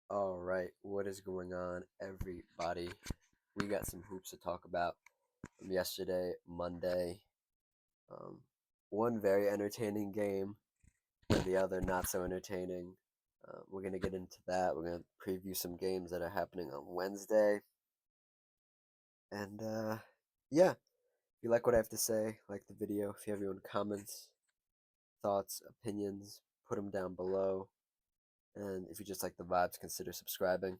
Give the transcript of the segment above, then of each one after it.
All right, what is going on, everybody? We got some hoops to talk about from yesterday, Monday. Um, one very entertaining game, and the other not so entertaining. We're gonna get into that. We're gonna preview some games that are happening on Wednesday, and yeah, if you like what I have to say, like the video. If you have your own comments, thoughts, opinions, put them down below. And if you just like the vibes, consider subscribing.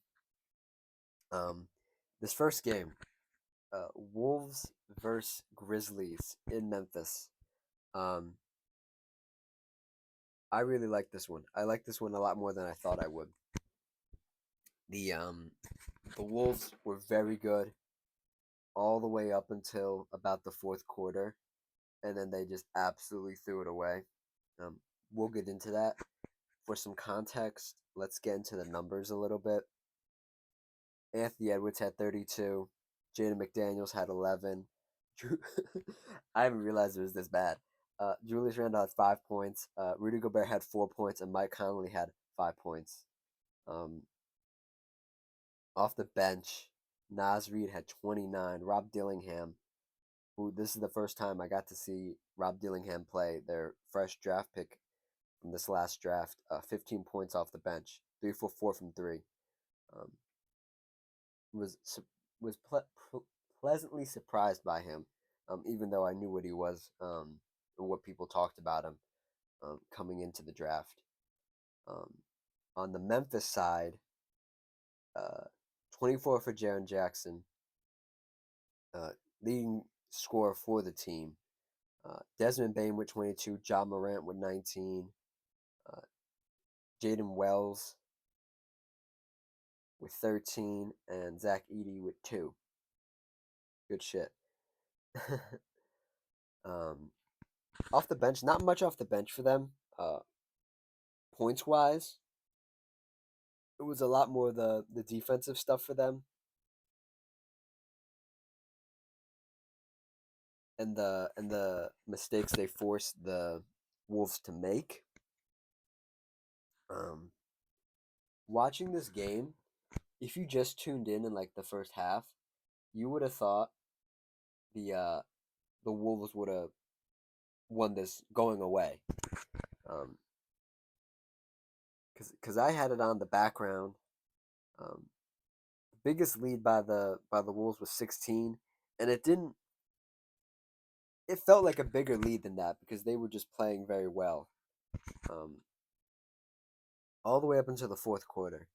Um, this first game, Wolves versus Grizzlies in Memphis. Um, I really like this one. I like this one a lot more than I thought I would. The um, the Wolves were very good all the way up until about the fourth quarter, and then they just absolutely threw it away. Um, we'll get into that. For some context, let's get into the numbers a little bit. Anthony Edwards had 32. Jaden McDaniels had 11. I haven't realized it was this bad. Julius Randle had 5 points. Rudy Gobert had 4 points, and Mike Conley had 5 points. Um, Off the bench, Nas Reed had 29. Rob Dillingham, who this is the first time I got to see Rob Dillingham play, their fresh draft pick from this last draft, 15 points off the bench, 3 for 4 from three. Um, was was pleasantly surprised by him, even though I knew what he was and what people talked about him coming into the draft. Um, on the Memphis side, uh, 24 for Jaren Jackson, uh, leading scorer for the team. Desmond Bain with 22, John Morant with 19, uh, Jaden Wells with 13, and Zach Edey with 2. Good shit. um, Off the bench, not much off the bench for them. Points wise, it was a lot more the defensive stuff for them, and the mistakes they forced the Wolves to make. Um, Watching this game, if you just tuned in like the first half, you would have thought the uh, the Wolves would have won this going away. Um, because I had it on the background. Um, the biggest lead by the Wolves was 16, and it didn't. It felt like a bigger lead than that because they were just playing very well, um, all the way up until the fourth quarter.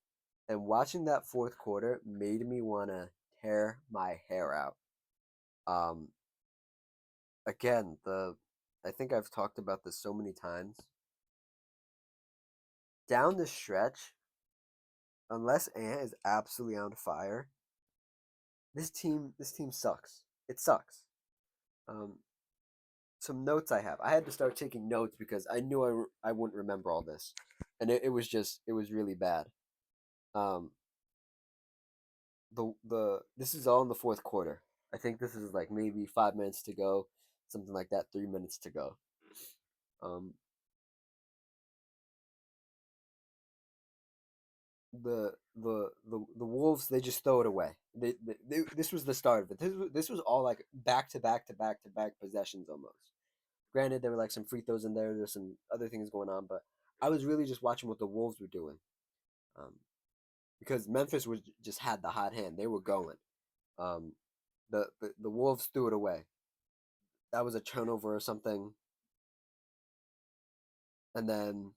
And watching that fourth quarter made me want to tear my hair out. Um, Again, the I think I've talked about this so many times. Down the stretch, unless Ant is absolutely on fire, this team sucks. It sucks. Um, some notes I have. I had to start taking notes because I knew I wouldn't remember all this, and it was really bad. Um, the this is all in the fourth quarter. I think this is like maybe 5 minutes to go, something like that. 3 minutes to go. Um, the Wolves, they just throw it away. This was the start of it. This was all like back to back to back to back possessions almost. Granted, there were like some free throws in there. There's some other things going on, but I was really just watching what the Wolves were doing, um, because Memphis was just had the hot hand. They were going. Um, the Wolves threw it away. That was a turnover or something, and then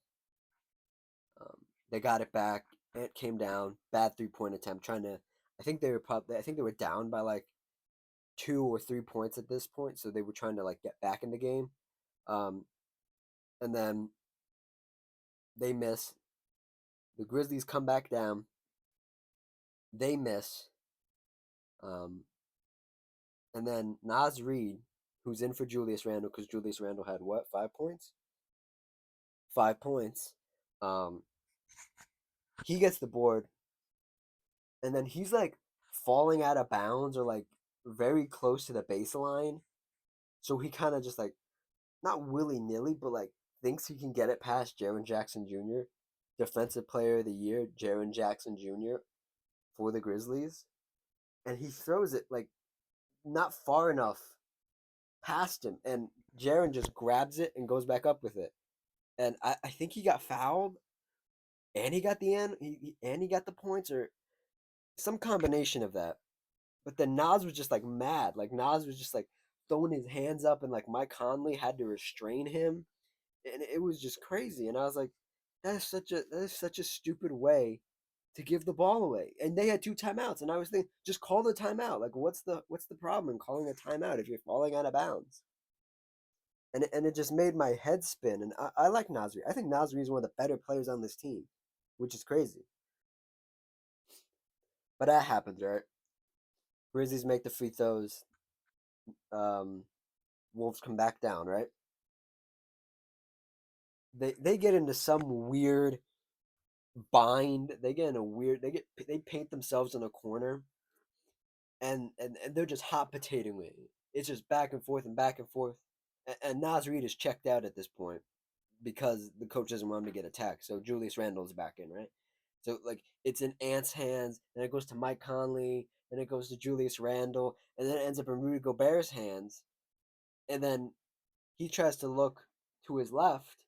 um, they got it back. It came down. Bad 3 point attempt. Trying to. I think they were down by like 2 or 3 points at this point, so they were trying to like get back in the game. Um, and then they miss. The Grizzlies come back down. They miss. Um, and then Nas Reed, who's in for Julius Randle, because Julius Randle had what, 5 points? 5 points. Um, he gets the board, and then he's like falling out of bounds or like very close to the baseline. So he kind of just like not willy nilly, but like thinks he can get it past Jaren Jackson Jr. Defensive Player of the Year, Jaren Jackson Jr. for the Grizzlies, and he throws it like not far enough past him, and Jaren just grabs it and goes back up with it. And I think he got fouled, and he got the end, and he got the points, or some combination of that. But then Nas was just like mad, like Nas was just like throwing his hands up, and like Mike Conley had to restrain him, and it was just crazy. And I was like, that is such a stupid way to give the ball away. And they had two timeouts, and I was thinking, just call the timeout. Like, what's the problem in calling a timeout if you're falling out of bounds? And it just made my head spin. And I like Nasri. I think Nasri is one of the better players on this team, which is crazy. But that happens, right? Grizzlies make the free throws. Um, Wolves come back down, right? They get into some weird bind. They get in a weird. They paint themselves in a corner, and they're just hot potatoing it. It's just back and forth and back and forth. And Nas Reed is checked out at this point because the coach doesn't want him to get attacked. So Julius Randle's back in, right? So like it's in Ant's hands, and it goes to Mike Conley, and it goes to Julius Randle, and then it ends up in Rudy Gobert's hands, and then he tries to look to his left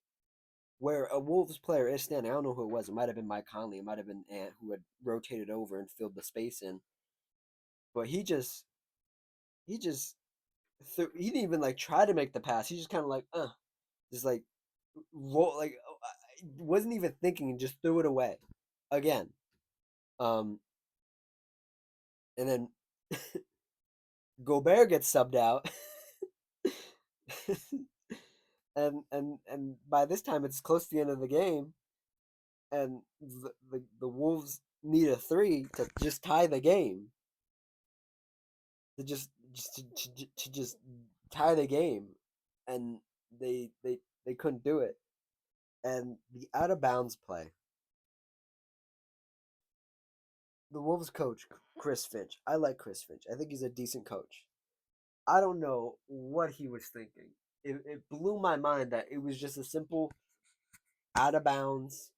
where a Wolves player is standing. I don't know who it was. It might have been Mike Conley. It might have been Ant who had rotated over and filled the space in. But he just he didn't even like try to make the pass. He just kind of like just like roll like wasn't even thinking and just threw it away again. Um, and then Gobert gets subbed out, and by this time it's close to the end of the game, and the Wolves need a three to just tie the game, to just tie the game, and they couldn't do it. And the out of bounds play, the Wolves coach Chris Finch. I like Chris Finch. I think he's a decent coach. I don't know what he was thinking. It blew my mind that it was just a simple out of bounds,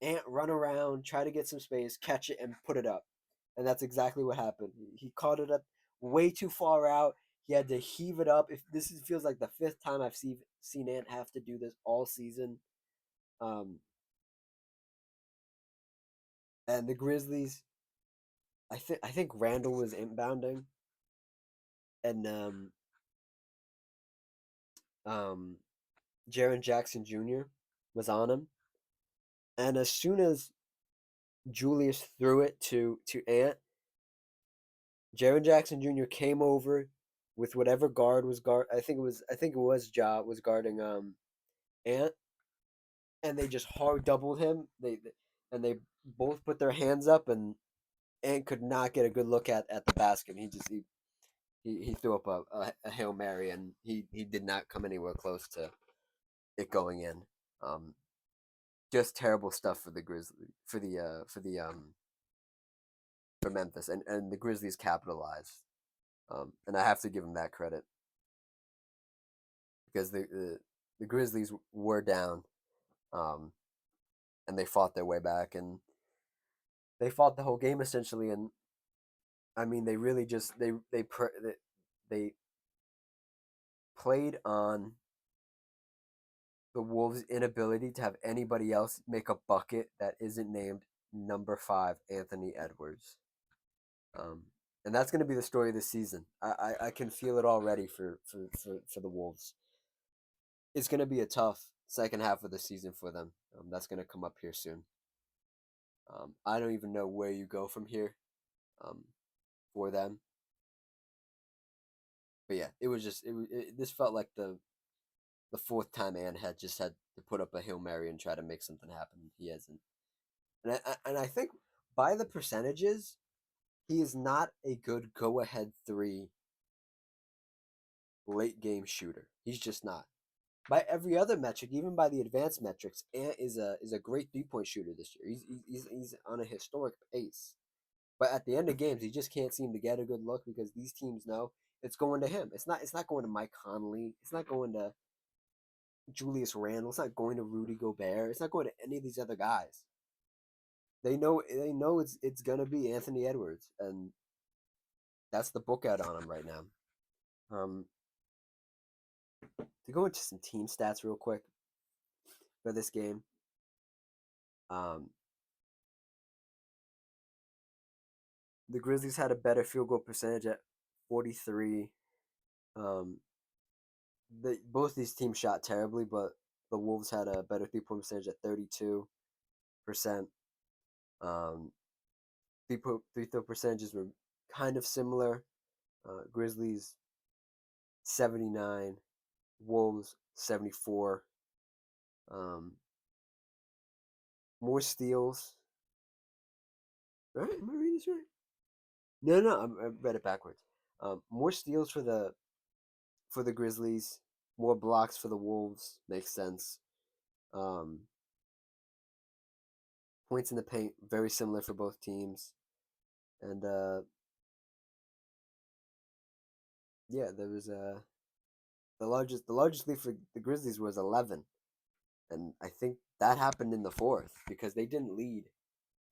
Ant run around, try to get some space, catch it, and put it up. And that's exactly what happened. He caught it up way too far out. He had to heave it up. If this feels like the fifth time I've seen Ant have to do this all season. Um, and the Grizzlies, I think Randall was inbounding, and um, Jaren Jackson Jr. was on him. And as soon as Julius threw it to Ant, Jaren Jackson Jr. came over with whatever guard was guard. I think it was Ja was guarding Ant, and they just hard doubled him. They both put their hands up, and Ant could not get a good look at the basket. He threw up a Hail Mary, and he did not come anywhere close to it going in. Um, just terrible stuff for the Grizzlies for Memphis, and the Grizzlies capitalized. And I have to give them that credit because the Grizzlies were down, um, and they fought their way back, and they fought the whole game essentially. And I mean, they really just they played on the Wolves' inability to have anybody else make a bucket that isn't named number 5 Anthony Edwards. Um, and that's going to be the story of the season. I can feel it already for the Wolves. It's going to be a tough second half of the season for them. That's going to come up here soon. I don't even know where you go from here um, for them. But yeah, it was just this felt like the fourth time Ann had just had to put up a Hail Mary and try to make something happen. He hasn't, and I think by the percentages, he is not a good go ahead three late game shooter. He's just not. By every other metric, even by the advanced metrics, Ant is a great 3 point shooter this year. He's on a historic pace. But at the end of games, he just can't seem to get a good look because these teams know it's going to him. It's not going to Mike Conley. It's not going to Julius Randle. It's not going to Rudy Gobert. It's not going to any of these other guys. They know it's gonna be Anthony Edwards, and that's the book out on him right now. Um, to go into some team stats real quick for this game. Um, the Grizzlies had a better field goal percentage at 43. Um, both these teams shot terribly, but the Wolves had a better 3 point percentage at 32%. Um, free throw percentages were kind of similar. Grizzlies 79, Wolves 74. Um, more steals. Right? Am I reading this right? No, no, I read it backwards. More steals for the Grizzlies, more blocks for the Wolves. Makes sense. Um, points in the paint very similar for both teams, and yeah, there was the largest lead for the Grizzlies was 11, and I think that happened in the fourth because they didn't lead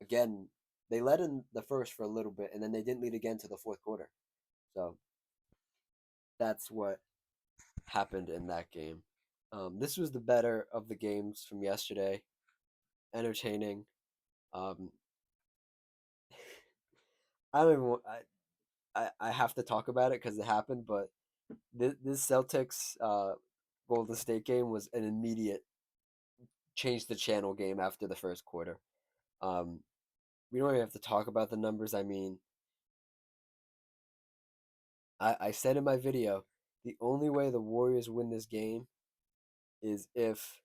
again. They led in the first for a little bit, and then they didn't lead again to the fourth quarter. So that's what happened in that game. This was the better of the games from yesterday. Entertaining. Um, I don't even. I have to talk about it because it happened, but this Celtics Golden State game was an immediate change the channel game after the first quarter. Um, we don't even have to talk about the numbers. I mean, I said in my video, the only way the Warriors win this game is if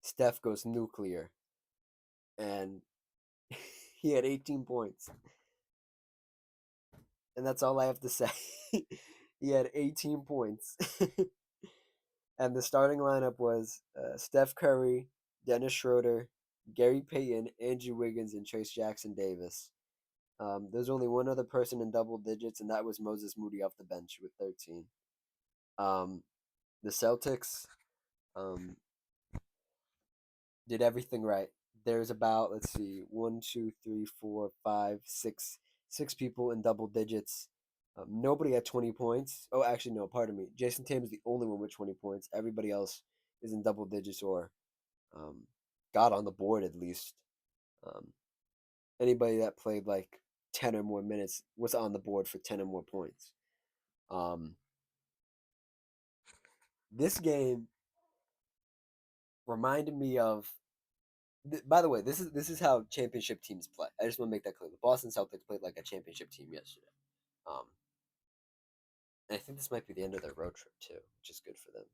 Steph goes nuclear, and he had 18 points, and that's all I have to say. He had 18 points. And the starting lineup was Steph Curry, Dennis Schroeder, Gary Payton, Andrew Wiggins, and Trace Jackson Davis. There's only one other person in double digits, and that was Moses Moody off the bench with 13. Um, the Celtics um, did everything right. There's about, let's see, one, two, three, four, five, six people in double digits. Nobody had 20 points. Oh, actually, no, pardon me. Jason Tatum is the only one with 20 points. Everybody else is in double digits or um, got on the board at least. Um, anybody that played like 10 or more minutes was on the board for 10 or more points. Um, this game reminded me of. By the way, this is how championship teams play. I just want to make that clear. The Boston Celtics played like a championship team yesterday. Um, and I think this might be the end of their road trip too, which is good for them.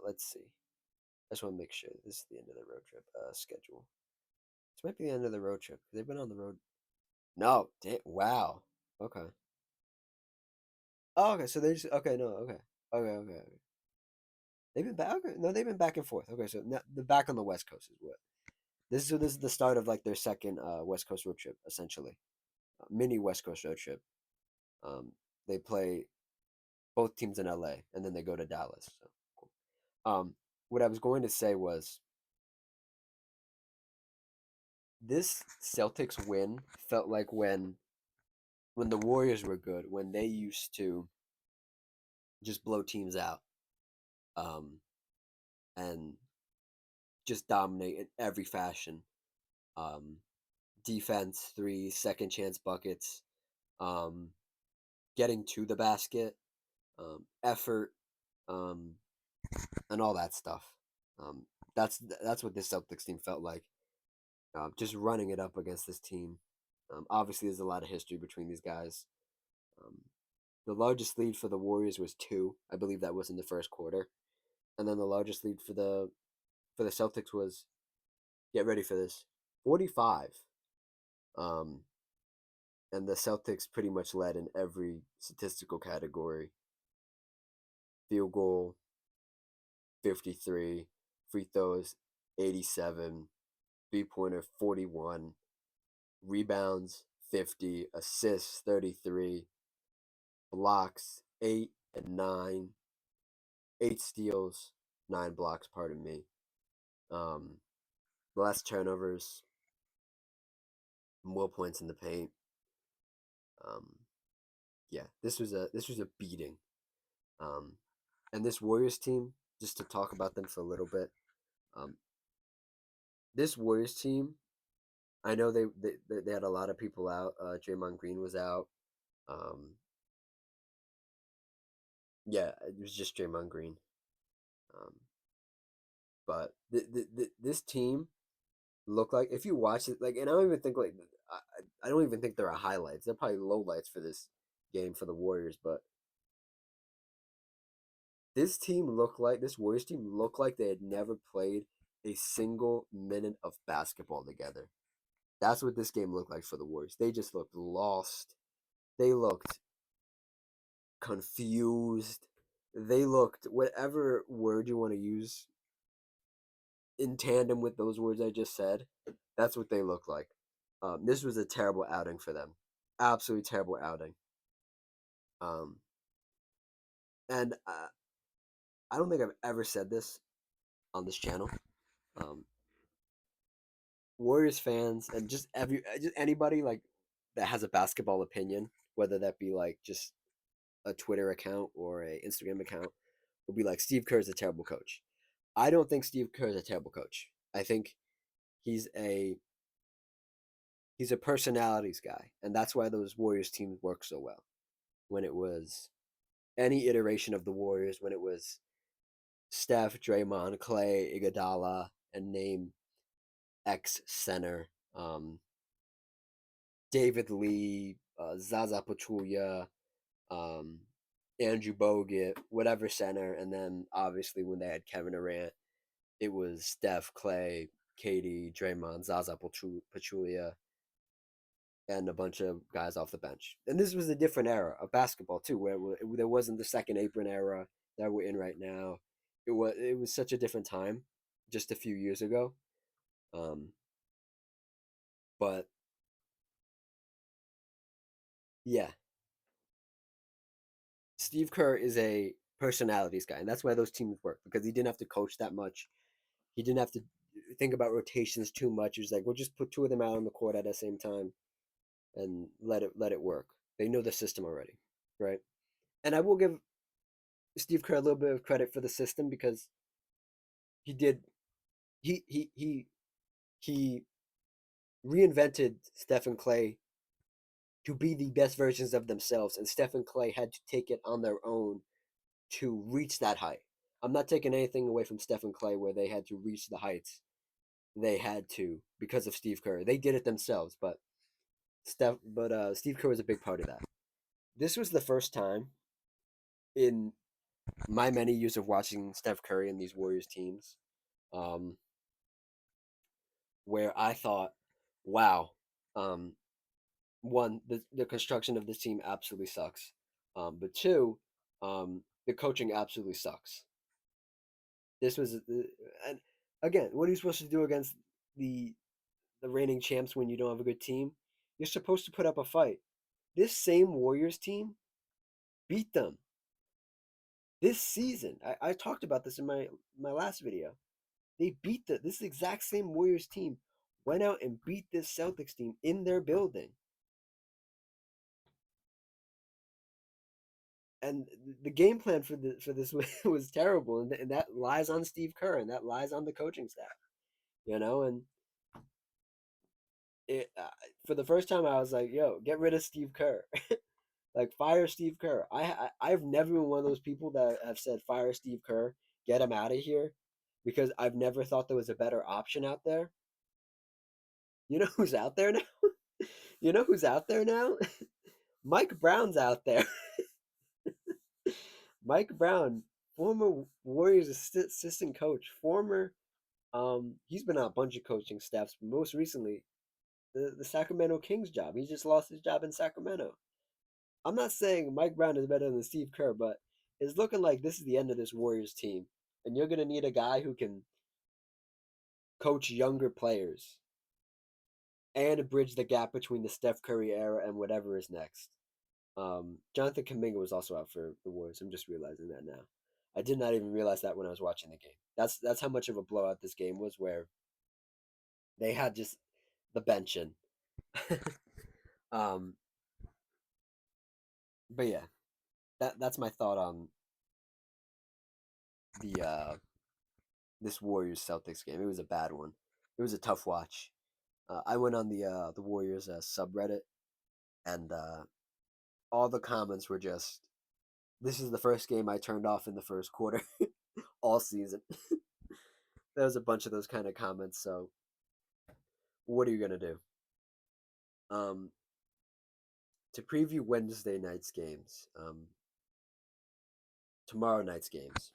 Let's see. I just want to make sure this is the end of the road trip schedule. This might be the end of the road trip. They've been on the road. No, wow. Okay. Oh, okay. So they just okay. No, okay. Okay. They've been back. Okay. No, they've been back and forth. Okay, so now the back on the West Coast is what this is the start of like their second West Coast road trip essentially, mini West Coast road trip. Um, they play both teams in LA and then they go to Dallas. So cool. What I was going to say was this Celtics win felt like when the Warriors were good, when they used to just blow teams out, um, and just dominate in every fashion. Um, defense, three, second chance buckets, um, getting to the basket, effort, um, and all that stuff. Um, that's what this Celtics team felt like. Just running it up against this team. Obviously, there's a lot of history between these guys. Um, the largest lead for the Warriors was two. I believe that was in the first quarter, and then the largest lead for the Celtics was, get ready for this, 45. Um, and the Celtics pretty much led in every statistical category. Field goal 53, free throws 87, three-pointer 41, rebounds 50, assists 33, blocks 8 and 9, 8 steals, 9 blocks, pardon me. Um, less turnovers. more points in the paint. Um, yeah, this was a beating. Um, and this Warriors team, just to talk about them for a little bit, um, this Warriors team, I know they had a lot of people out. Draymond Green was out. Um, yeah, it was just Draymond Green. Um, but this team looked like, if you watch it, like, and I don't even think like I don't even think there are highlights. They're probably lowlights for this game for the Warriors, but this Warriors team looked like they had never played a single minute of basketball together. That's what this game looked like for the Warriors. They just looked lost. They looked confused. They looked, whatever word you want to use in tandem with those words I just said, that's what they looked like. This was a terrible outing for them. Absolutely terrible outing. Um, and I don't think I've ever said this on this channel. Um, Warriors fans and just anybody like that has a basketball opinion, whether that be like just a Twitter account or a Instagram account, will be like, Steve Kerr is a terrible coach. I don't think Steve Kerr is a terrible coach. I think he's a he's a personalities guy, and that's why those Warriors teams work so well. When it was any iteration of the Warriors, when it was Steph, Draymond, Clay, Iguodala, and name X center, David Lee, Zaza Pachulia, um, Andrew Bogut, whatever center, and then obviously when they had Kevin Durant, it was Steph, Clay, Katie, Draymond, Zaza Pachulia, and a bunch of guys off the bench. And this was a different era of basketball too, where there wasn't the second apron era that we're in right now. It was such a different time, just a few years ago. Um, but yeah, Steve Kerr is a personalities guy, and that's why those teams work, because he didn't have to coach that much. He didn't have to think about rotations too much. He was like, we'll just put two of them out on the court at the same time and let it work. They know the system already, right? And I will give Steve Kerr a little bit of credit for the system, because he did he reinvented Steph and Clay to be the best versions of themselves, and Steph and Clay had to take it on their own to reach that height. I'm not taking anything away from Steph and Clay where they had to reach the heights they had to because of Steve Kerr. They did it themselves, but Steve Kerr was a big part of that. This was the first time in my many years of watching Steph Curry and these Warriors teams, um, where I thought, wow, um, one, the construction of this team absolutely sucks. But two, the coaching absolutely sucks. This was, and again, what are you supposed to do against the the reigning champs when you don't have a good team? You're supposed to put up a fight. This same Warriors team beat them this season. I talked about this in my last video. They beat this exact same Warriors team went out and beat this Celtics team in their building. And the game plan for this was terrible, and that lies on Steve Kerr, and that lies on the coaching staff, and it for the first time I was like, yo, get rid of Steve Kerr. Like, fire Steve Kerr. I've never been one of those people that have said fire Steve Kerr, get him out of here, because I've never thought there was a better option out there. You know who's out there now? You know who's out there now? Mike Brown's out there. Mike Brown, former Warriors assistant coach, former he's been on a bunch of coaching staffs, but most recently the Sacramento Kings job. He just lost his job in Sacramento. I'm not saying Mike Brown is better than Steve Kerr, but it's looking like this is the end of this Warriors team. And you're gonna need a guy who can coach younger players and bridge the gap between the Steph Curry era and whatever is next. Jonathan Kuminga was also out for the Warriors. I'm just realizing that now. I did not even realize that when I was watching the game. That's how much of a blowout this game was, where they had just the bench in. um, but yeah, that's my thought on the this Warriors Celtics game. It was a bad one. It was a tough watch. I went on the Warriors subreddit, and all the comments were just, "This is the first game I turned off in the first quarter all season." There was a bunch of those kind of comments. So what are you gonna do? Um, to preview Wednesday night's games, tomorrow night's games,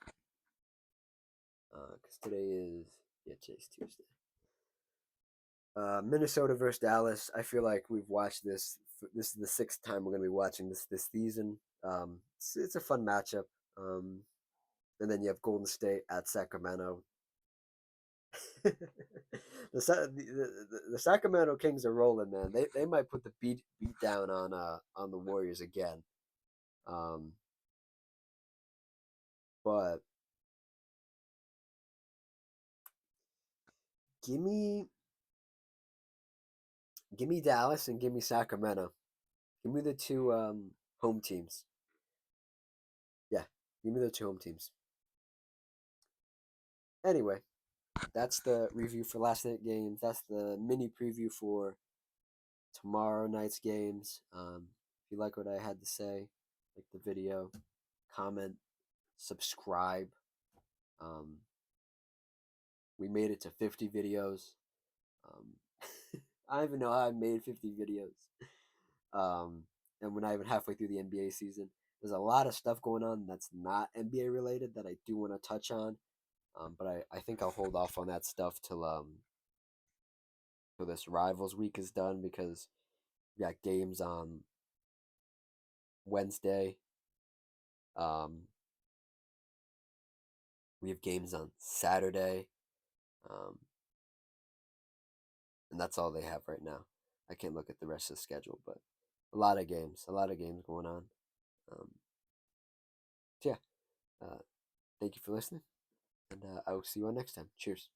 because today is, yeah, today's Tuesday. Minnesota versus Dallas. I feel like we've watched this. This is the sixth time we're going to be watching this season. It's a fun matchup. Um, and then you have Golden State at Sacramento. The Sacramento Kings are rolling, man. They might put the beat down on the Warriors again. Um, but give me give me Dallas and give me Sacramento. Give me the two home teams. Yeah, give me the two home teams. Anyway, that's the review for last night games. That's the mini preview for tomorrow night's games. If you like what I had to say, like the video, comment, subscribe. Um, we made it to 50 videos. Um, I don't even know how I made 50 videos. Um, and we're not even halfway through the NBA season. There's a lot of stuff going on that's not NBA related that I do want to touch on. But I think I'll hold off on that stuff till this Rivals week is done, because we got games on Wednesday. Um, we have games on Saturday. Um, and that's all they have right now. I can't look at the rest of the schedule, but a lot of games going on. Um, so yeah, thank you for listening, and I will see you on next time. Cheers.